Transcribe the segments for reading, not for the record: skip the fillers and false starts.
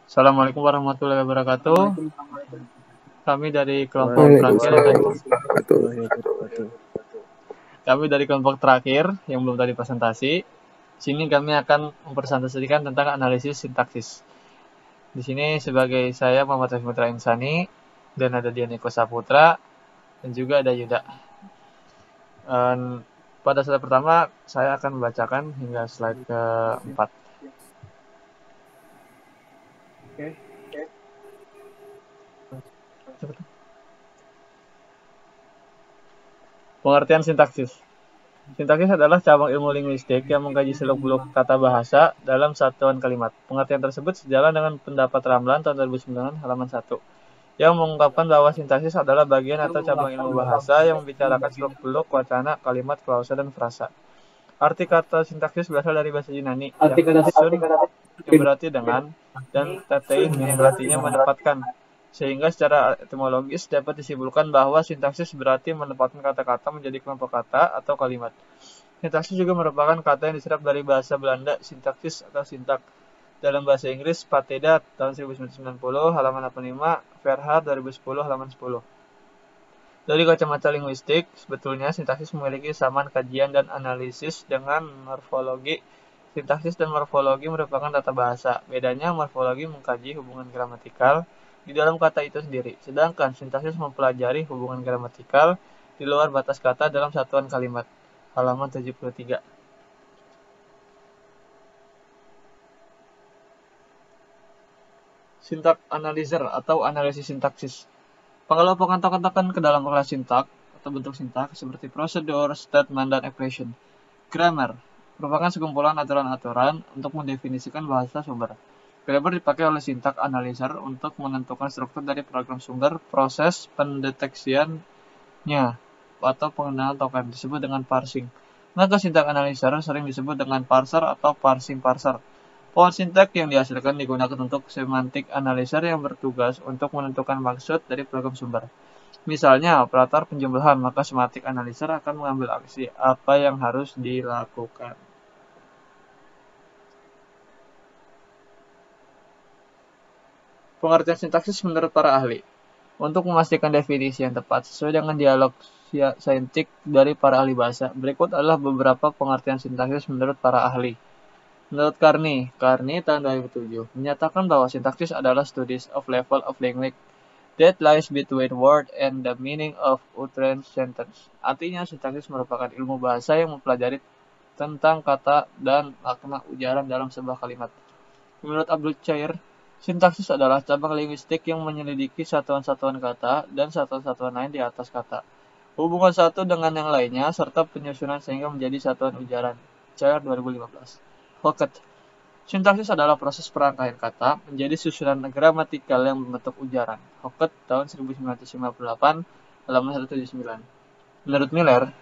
Assalamualaikum warahmatullahi wabarakatuh. Kami dari kelompok terakhir yang tadi Waalaikumsalam warahmatullahi wabarakatuh. kami dari kelompok terakhir yang belum tadi presentasi. Sini kami akan mempresentasikan tentang analisis sintaksis. Di sini sebagai saya Muhammad Rifki Putra Insani dan ada Dianiko Saputra dan juga ada Yuda. Dan pada slide pertama saya akan membacakan hingga slide keempat. Pengertian sintaksis. Sintaksis adalah cabang ilmu linguistik yang mengkaji seluk-beluk kata bahasa dalam satuan kalimat. Pengertian tersebut sejalan dengan pendapat Ramlan tahun 2009 halaman 1 yang mengungkapkan bahwa sintaksis adalah bagian atau cabang ilmu bahasa yang membicarakan seluk-beluk wacana, kalimat, klausa, dan frasa. Arti kata sintaksis berasal dari bahasa Yunani, sun yang berarti dengan, dan tetein yang berartinya menempatkan. Sehingga secara etimologis dapat disimpulkan bahwa sintaksis berarti menempatkan kata-kata menjadi kelompok kata atau kalimat. Sintaksis juga merupakan kata yang diserap dari bahasa Belanda sintaksis atau sintak. Dalam bahasa Inggris, Pateda tahun 1990 halaman 85, Verhaar 2010 halaman 10. Dari kacamata linguistik, sebetulnya sintaksis memiliki kesamaan kajian dan analisis dengan morfologi. Sintaksis dan morfologi merupakan tata bahasa. Bedanya, morfologi mengkaji hubungan gramatikal di dalam kata itu sendiri, sedangkan sintaksis mempelajari hubungan gramatikal di luar batas kata dalam satuan kalimat. Halaman 73. Sintak analyzer atau analisis sintaksis. Pengelompokan token-token ke dalam kelas sintak atau bentuk sintak seperti prosedur, statement, dan expression. Grammar merupakan sekumpulan aturan-aturan untuk mendefinisikan bahasa sumber. Grammar dipakai oleh sintak analyzer untuk menentukan struktur dari program sumber, proses pendeteksiannya, atau pengenalan token disebut dengan parsing. Maka sintak analyzer sering disebut dengan parser atau parsing parser. Pohon sintak yang dihasilkan digunakan untuk semantic analyzer yang bertugas untuk menentukan maksud dari program sumber. Misalnya, operator penjumlahan, maka semantic analyzer akan mengambil aksi apa yang harus dilakukan. Pengertian sintaksis menurut para ahli. Untuk memastikan definisi yang tepat sesuai dengan dialog saintik dari para ahli bahasa, berikut adalah beberapa pengertian sintaksis menurut para ahli. Menurut Carney tahun 2007, menyatakan bahwa sintaksis adalah studies of level of language that lies between word and the meaning of utterance sentence. Artinya, sintaksis merupakan ilmu bahasa yang mempelajari tentang kata dan makna ujaran dalam sebuah kalimat. Menurut Abdul Chair, sintaksis adalah cabang linguistik yang menyelidiki satuan-satuan kata dan satuan-satuan lain di atas kata, hubungan satu dengan yang lainnya, serta penyusunan sehingga menjadi satuan ujaran. Chair 2015. Hocket. Sintaksis adalah proses perangkaian kata menjadi susunan gramatikal yang membentuk ujaran. Hocket tahun 1958, halaman 179. Menurut Miller,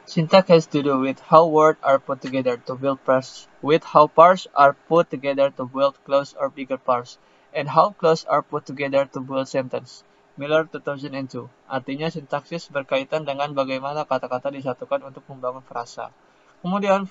syntax has to do with how words are put together to build parts, with how parts are put together to build close or bigger parts, and how close are put together to build sentence. Miller 2002. Artinya sintaksis berkaitan dengan bagaimana kata-kata disatukan untuk membangun frasa. Kemudian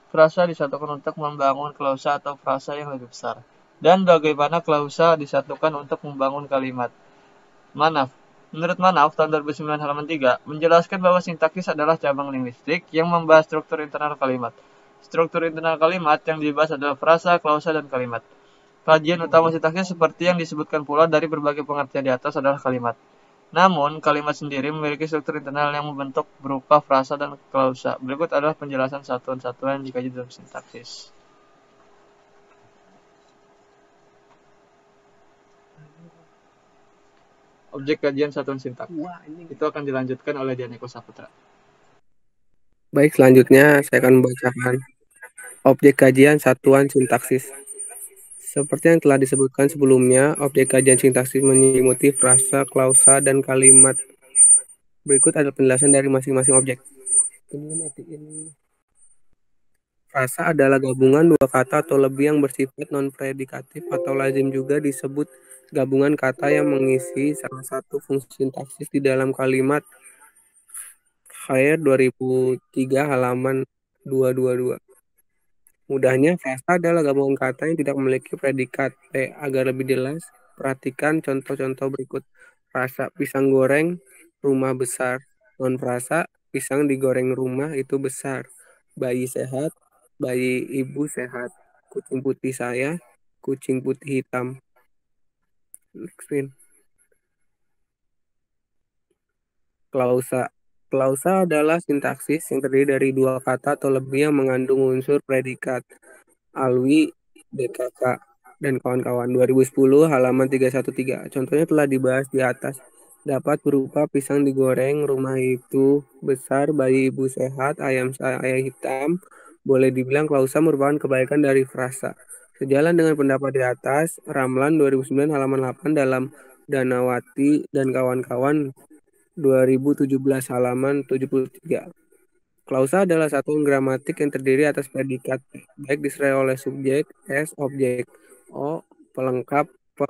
frasa disatukan untuk membangun klausa atau frasa yang lebih besar. Dan bagaimana klausa disatukan untuk membangun kalimat. Menurut Manaf, tahun 2009 halaman 3, menjelaskan bahwa sintaksis adalah cabang linguistik yang membahas struktur internal kalimat. Struktur internal kalimat yang dibahas adalah frasa, klausa, dan kalimat. Kajian utama sintaksis seperti yang disebutkan pula dari berbagai pengertian di atas adalah kalimat. Namun, kalimat sendiri memiliki struktur internal yang membentuk berupa frasa dan klausa. Berikut adalah penjelasan satuan-satuan yang dikaji dalam sintaksis. Objek kajian satuan sintak. Itu akan dilanjutkan oleh Dianiko Saputra. Baik, selanjutnya saya akan membacakan objek kajian satuan sintaksis. Seperti yang telah disebutkan sebelumnya, objek kajian sintaksis menyelimuti frasa, klausa, dan kalimat. Berikut adalah penjelasan dari masing-masing objek. Frasa adalah gabungan dua kata atau lebih yang bersifat non-predikatif atau lazim juga disebut gabungan kata yang mengisi salah satu fungsi sintaksis di dalam kalimat. Khair 2003 halaman 222. Mudahnya, frasa adalah gabungan kata yang tidak memiliki predikat. Agar lebih jelas, perhatikan contoh-contoh berikut. Frasa pisang goreng, rumah besar. Non-frasa, pisang digoreng rumah itu besar. Bayi sehat, bayi ibu sehat. Kucing putih saya, kucing putih hitam. Next, Win. Klausa. Klausa adalah sintaksis yang terdiri dari dua kata atau lebih yang mengandung unsur predikat. Alwi, DKK, dan kawan-kawan. 2010 halaman 313. Contohnya telah dibahas di atas. Dapat berupa pisang digoreng, rumah itu besar, bayi ibu sehat, ayam saya hitam. Boleh dibilang klausa merupakan kebaikan dari frasa. Sejalan dengan pendapat di atas, Ramlan 2009 halaman 8 dalam Danawati dan kawan-kawan 2017 halaman 73. Klausa adalah satuan gramatik yang terdiri atas predikat baik disertai oleh subjek, S, objek, O, pelengkap, P,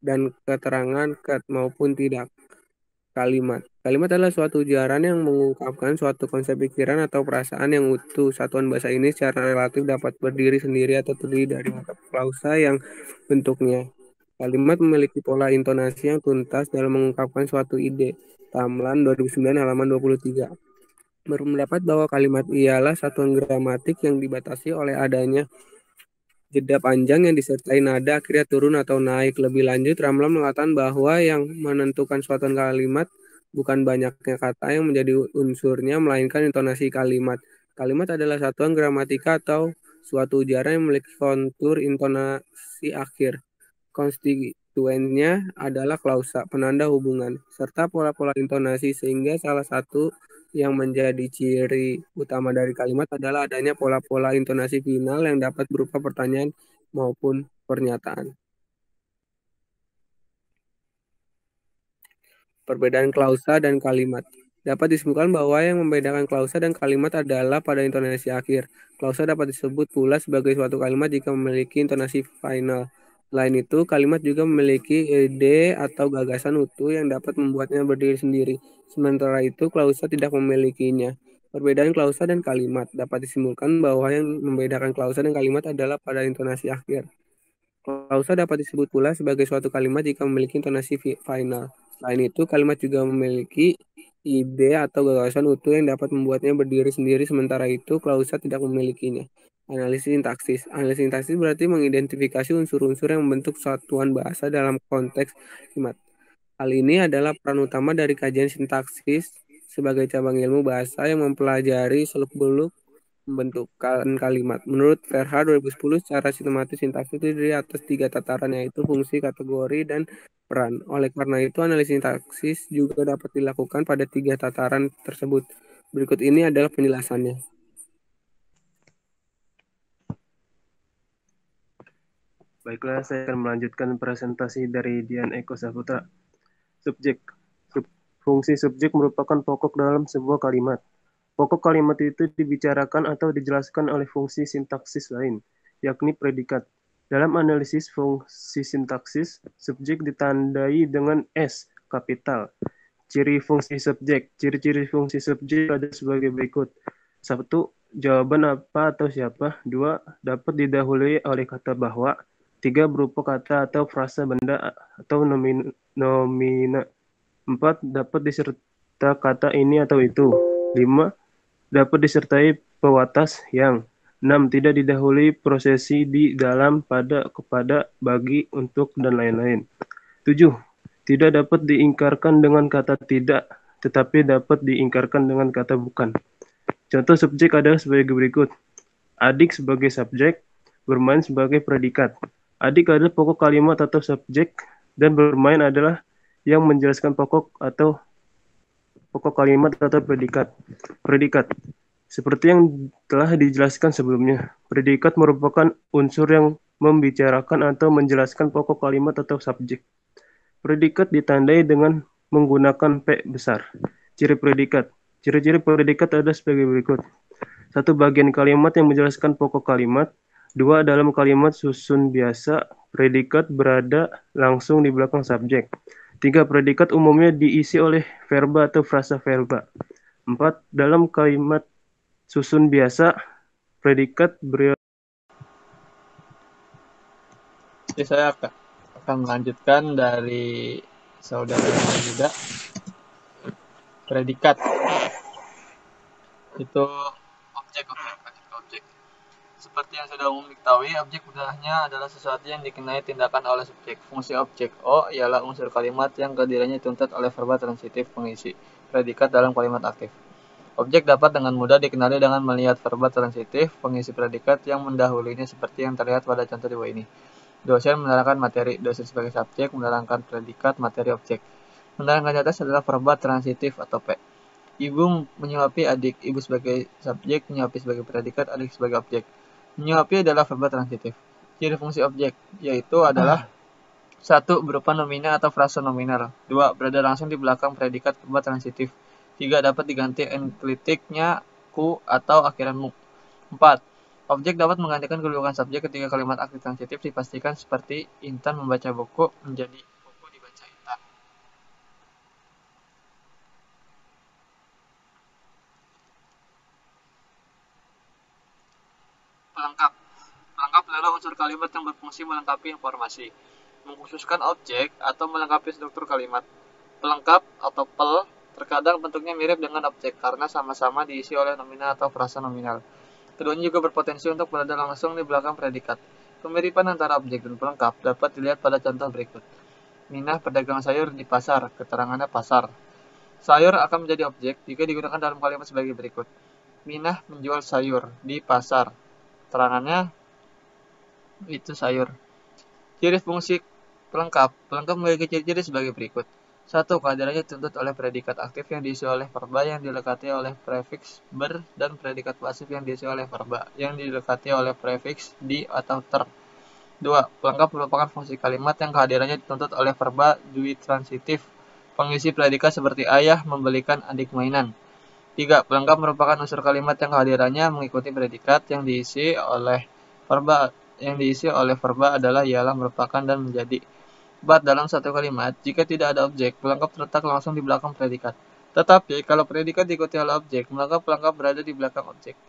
dan keterangan ket maupun tidak. Kalimat. Kalimat adalah suatu ujaran yang mengungkapkan suatu konsep pikiran atau perasaan yang utuh. Satuan bahasa ini secara relatif dapat berdiri sendiri atau terdiri dari klausa yang bentuknya. Kalimat memiliki pola intonasi yang tuntas dalam mengungkapkan suatu ide. Tamlan 2009 halaman 23. Berpendapat bahwa kalimat ialah satuan gramatik yang dibatasi oleh adanya jeda panjang yang disertai nada akhirnya turun atau naik. Lebih lanjut, Ramlan mengatakan bahwa yang menentukan suatu kalimat bukan banyaknya kata yang menjadi unsurnya, melainkan intonasi kalimat. Kalimat adalah satuan gramatika atau suatu ujaran yang memiliki kontur intonasi akhir. Konstituennya adalah klausa, penanda hubungan, serta pola-pola intonasi, sehingga salah satu yang menjadi ciri utama dari kalimat adalah adanya pola-pola intonasi final yang dapat berupa pertanyaan maupun pernyataan. Perbedaan klausa dan kalimat. Dapat disimpulkan bahwa yang membedakan klausa dan kalimat adalah pada intonasi akhir. Klausa dapat disebut pula sebagai suatu kalimat jika memiliki intonasi final. Selain itu, kalimat juga memiliki ide atau gagasan utuh yang dapat membuatnya berdiri sendiri. Sementara itu, klausa tidak memilikinya. Perbedaan klausa dan kalimat dapat disimpulkan bahwa yang membedakan klausa dan kalimat adalah pada intonasi akhir. Klausa dapat disebut pula sebagai suatu kalimat jika memiliki intonasi final. Selain itu, kalimat juga memiliki ide atau gagasan utuh yang dapat membuatnya berdiri sendiri, sementara itu klausa tidak memilikinya. Analisis sintaksis. Analisis sintaksis berarti mengidentifikasi unsur-unsur yang membentuk satuan bahasa dalam konteks kalimat. Hal ini adalah peran utama dari kajian sintaksis sebagai cabang ilmu bahasa yang mempelajari seluk-beluk pembentukan kalimat. Menurut Verha 2010, secara sistematis sintaksis terdiri atas 3 tataran, yaitu fungsi, kategori, dan peran. Oleh karena itu, analisis sintaksis juga dapat dilakukan pada 3 tataran tersebut. Berikut ini adalah penjelasannya. Baiklah, saya akan melanjutkan presentasi dari Dian Eko Saputra. Subjek. Fungsi subjek merupakan pokok dalam sebuah kalimat. Pokok kalimat itu dibicarakan atau dijelaskan oleh fungsi sintaksis lain, yakni predikat. Dalam analisis fungsi sintaksis, subjek ditandai dengan S, kapital. Ciri fungsi subjek. Ciri-ciri fungsi subjek ada sebagai berikut. 1. Jawaban apa atau siapa. 2. Dapat didahului oleh kata bahwa. 3. Berupa kata atau frasa benda atau nomina. 4. Dapat disertai kata ini atau itu. 5. Dapat disertai pewatas yang. 6. Tidak didahului prosesi di dalam, pada, kepada, bagi, untuk, dan lain-lain. 7. Tidak dapat diingkarkan dengan kata tidak, tetapi dapat diingkarkan dengan kata bukan. Contoh subjek adalah sebagai berikut. Adik sebagai subjek, bermain sebagai predikat. Adik adalah pokok kalimat atau subjek, dan bermain adalah yang menjelaskan pokok kalimat atau predikat. Predikat. Seperti yang telah dijelaskan sebelumnya, predikat merupakan unsur yang membicarakan atau menjelaskan pokok kalimat atau subjek. Predikat ditandai dengan menggunakan P besar. Ciri predikat. Ciri-ciri predikat ada sebagai berikut. 1. Bagian kalimat yang menjelaskan pokok kalimat. 2. Dalam kalimat susun biasa, predikat berada langsung di belakang subjek. 3. Predikat umumnya diisi oleh verba atau frasa verba. 4. Dalam kalimat susun biasa, predikat Berarti saya akan melanjutkan dari saudara juga. Predikat itu objek. Seperti yang sudah umum diketahui, objek mudahnya adalah sesuatu yang dikenai tindakan oleh subjek. Fungsi objek O ialah unsur kalimat yang kehadirannya dituntut oleh verba transitif pengisi predikat dalam kalimat aktif. Objek dapat dengan mudah dikenali dengan melihat verba transitif pengisi predikat yang mendahulunya seperti yang terlihat pada contoh di bawah ini. Dosen menerangkan materi, dosen sebagai subjek menerangkan predikat materi objek. Menerangkan di atas adalah verba transitif atau P. Ibu menyuapi adik, ibu sebagai subjek, menyuapi sebagai predikat, adik sebagai objek. Menyuapi adalah verba transitif. Ciri fungsi objek yaitu adalah 1. Berupa nomina atau frasa nominal. 2. Berada langsung di belakang predikat verba transitif. 3. Dapat diganti enklitiknya ku atau akhiran mu. 4. Objek dapat menggantikan kedudukan subjek ketika kalimat aktif transitif dipastikan seperti Intan membaca buku menjadi buku dibaca Intan. Pelengkap. Pelengkap adalah unsur kalimat yang berfungsi melengkapi informasi, mengkhususkan objek, atau melengkapi struktur kalimat. Pelengkap atau pel terkadang bentuknya mirip dengan objek karena sama-sama diisi oleh nomina atau frasa nominal. Keduanya juga berpotensi untuk berada langsung di belakang predikat. Kemiripan antara objek dan pelengkap dapat dilihat pada contoh berikut. Minah pedagang sayur di pasar, keterangannya pasar. Sayur akan menjadi objek jika digunakan dalam kalimat sebagai berikut. Minah menjual sayur di pasar. Keterangannya itu sayur. Ciri fungsi pelengkap. Pelengkap memiliki ciri-ciri sebagai berikut. 1. Kehadirannya dituntut oleh predikat aktif yang diisi oleh verba yang dilekati oleh prefiks ber dan predikat pasif yang diisi oleh verba yang dilekati oleh prefiks di atau ter. 2. Pelengkap merupakan fungsi kalimat yang kehadirannya dituntut oleh verba dui transitif pengisi predikat seperti ayah membelikan adik mainan. 3. Pelengkap merupakan unsur kalimat yang kehadirannya mengikuti predikat yang diisi oleh verba adalah ialah merupakan dan menjadi. 4. Dalam satu kalimat, jika tidak ada objek, pelengkap terletak langsung di belakang predikat. Tetapi, kalau predikat diikuti oleh objek, maka pelengkap berada di belakang objek.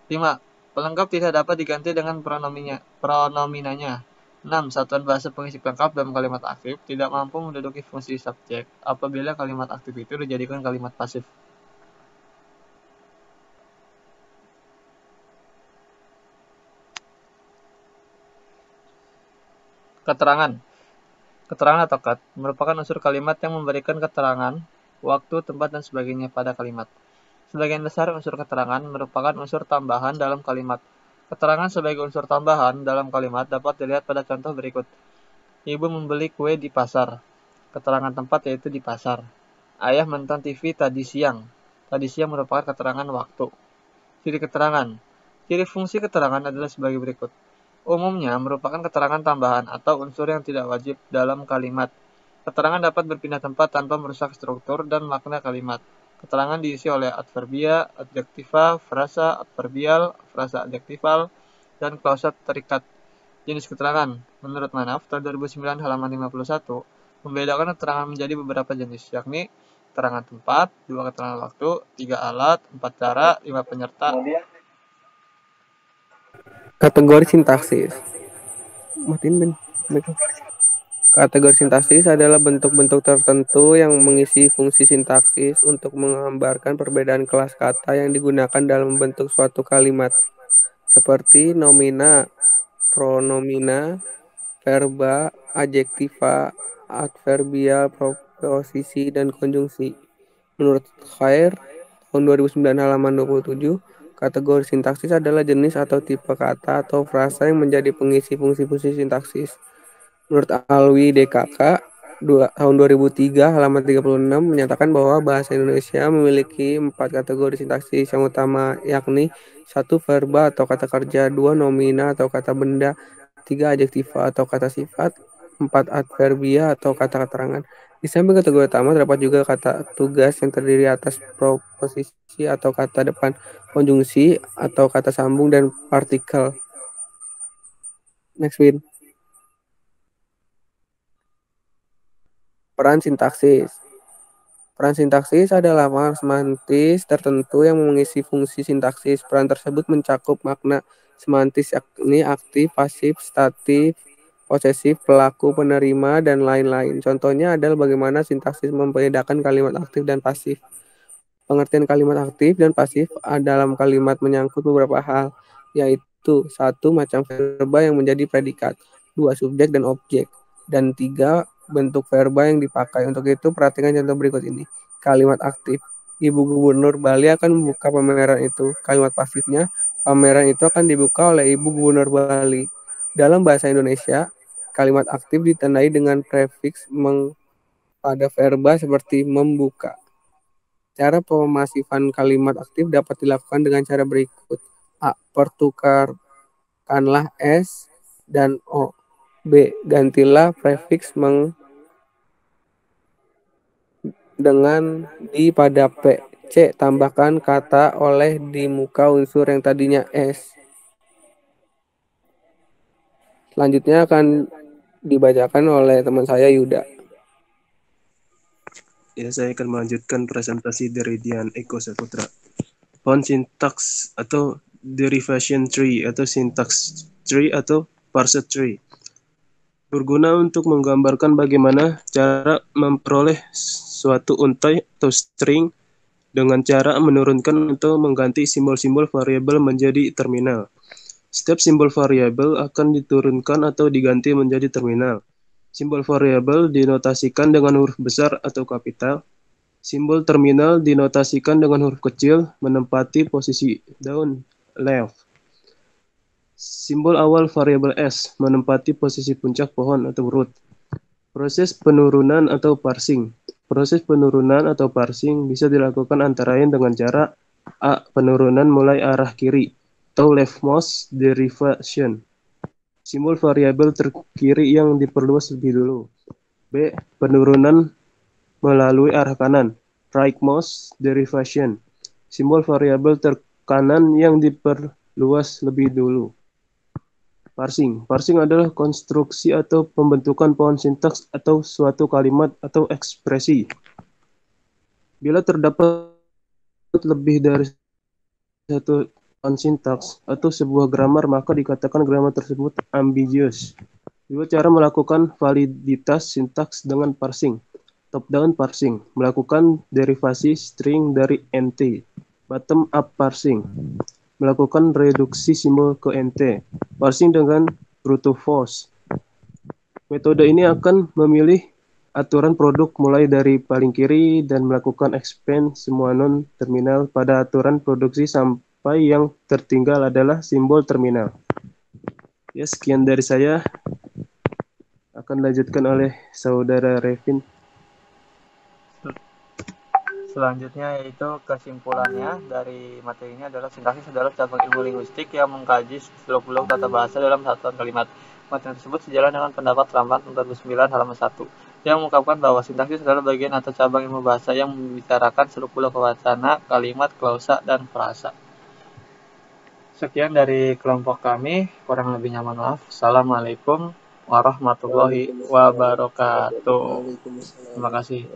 5. Pelengkap tidak dapat diganti dengan pronominanya. 6. Satuan bahasa pengisi pelengkap dalam kalimat aktif tidak mampu menduduki fungsi subjek apabila kalimat aktif itu dijadikan kalimat pasif. Keterangan. Keterangan atau kat merupakan unsur kalimat yang memberikan keterangan, waktu, tempat, dan sebagainya pada kalimat. Sebagian besar unsur keterangan merupakan unsur tambahan dalam kalimat. Keterangan sebagai unsur tambahan dalam kalimat dapat dilihat pada contoh berikut. Ibu membeli kue di pasar. Keterangan tempat yaitu di pasar. Ayah menonton TV tadi siang. Tadi siang merupakan keterangan waktu. Ciri keterangan. Ciri fungsi keterangan adalah sebagai berikut. Umumnya merupakan keterangan tambahan atau unsur yang tidak wajib dalam kalimat. Keterangan dapat berpindah tempat tanpa merusak struktur dan makna kalimat. Keterangan diisi oleh adverbia, adjektiva, frasa adverbial, frasa adjektival, dan klausa terikat. Jenis keterangan. Menurut Manaf, tahun 2009 halaman 51, membedakan keterangan menjadi beberapa jenis, yakni keterangan tempat, 2 keterangan waktu, 3 alat, 4 cara, 5 penyerta. Kategori sintaksis. Kategori sintaksis adalah bentuk-bentuk tertentu yang mengisi fungsi sintaksis untuk menggambarkan perbedaan kelas kata yang digunakan dalam membentuk suatu kalimat, seperti nomina, pronomina, verba, adjektiva, adverbial, proposisi, dan konjungsi. Menurut Khair, tahun 2009 halaman 27, kategori sintaksis adalah jenis atau tipe kata atau frasa yang menjadi pengisi fungsi-fungsi sintaksis. Menurut Alwi DKK, tahun 2003 halaman 36 menyatakan bahwa bahasa Indonesia memiliki 4 kategori sintaksis yang utama, yakni 1. Verba atau kata kerja, 2. Nomina atau kata benda, 3. Adjektiva atau kata sifat, 4. Adverbia atau kata keterangan. Di samping kategori utama terdapat juga kata tugas yang terdiri atas proposisi atau kata depan, konjungsi atau kata sambung, dan partikel. Next, Win. Peran sintaksis. Peran sintaksis adalah makna semantis tertentu yang mengisi fungsi sintaksis. Peran tersebut mencakup makna semantis yakni aktif, pasif, statif, posesif, pelaku, penerima, dan lain-lain. Contohnya adalah bagaimana sintaksis membedakan kalimat aktif dan pasif. Pengertian kalimat aktif dan pasif dalam kalimat menyangkut beberapa hal, yaitu 1. Macam verba yang menjadi predikat, 2. Subjek dan objek, dan 3. Bentuk verba yang dipakai. Untuk itu, perhatikan contoh berikut ini. Kalimat aktif, Ibu Gubernur Bali akan membuka pameran itu. Kalimat pasifnya, pameran itu akan dibuka oleh Ibu Gubernur Bali. Dalam bahasa Indonesia, kalimat aktif ditandai dengan prefiks pada verba seperti membuka. Cara pemasifan kalimat aktif dapat dilakukan dengan cara berikut. A. Pertukarkanlah S dan O. B. Gantilah prefiks dengan di pada P. C. Tambahkan kata oleh di muka unsur yang tadinya S. Selanjutnya akan dibacakan oleh teman saya Yuda. Ya, saya akan melanjutkan presentasi dari Dian Eko Saputra. Font syntax atau derivation tree atau syntax tree atau parser tree berguna untuk menggambarkan bagaimana cara memperoleh suatu untai atau string dengan cara menurunkan atau mengganti simbol-simbol variabel menjadi terminal. Setiap simbol variabel akan diturunkan atau diganti menjadi terminal. Simbol variabel dinotasikan dengan huruf besar atau kapital. Simbol terminal dinotasikan dengan huruf kecil menempati posisi down left. Simbol awal variabel S menempati posisi puncak pohon atau root. Proses penurunan atau parsing. Proses penurunan atau parsing bisa dilakukan antara lain dengan cara A. Penurunan mulai arah kiri atau leftmost derivation. Simbol variabel terkiri yang diperluas lebih dulu. B. Penurunan melalui arah kanan, rightmost derivation. Simbol variabel terkanan yang diperluas lebih dulu. Parsing. Parsing adalah konstruksi atau pembentukan pohon sintaks atau suatu kalimat atau ekspresi. Bila terdapat lebih dari satu pohon sintaks atau sebuah grammar, maka dikatakan grammar tersebut ambiguous. Dua cara melakukan validitas sintaks dengan parsing. Top-down parsing, melakukan derivasi string dari nt. Bottom-up parsing, melakukan reduksi simbol ke nt. Parsing dengan brute force. Metode ini akan memilih aturan produk mulai dari paling kiri dan melakukan expand semua non-terminal pada aturan produksi sampai yang tertinggal adalah simbol terminal. Ya, sekian dari saya. Akan dilanjutkan oleh saudara Revin. Selanjutnya yaitu kesimpulannya dari materi ini adalah sintaksis adalah cabang ilmu linguistik yang mengkaji seluk-beluk tata bahasa dalam satuan kalimat. Materi tersebut sejalan dengan pendapat Ramlan 49 halaman 1 yang mengungkapkan bahwa sintaksis adalah bagian atau cabang ilmu bahasa yang membicarakan seluk-beluk wacana, kalimat, klausa, dan frasa. Sekian dari kelompok kami, kurang lebihnya mohon maaf. Assalamualaikum warahmatullahi wabarakatuh. Terima kasih.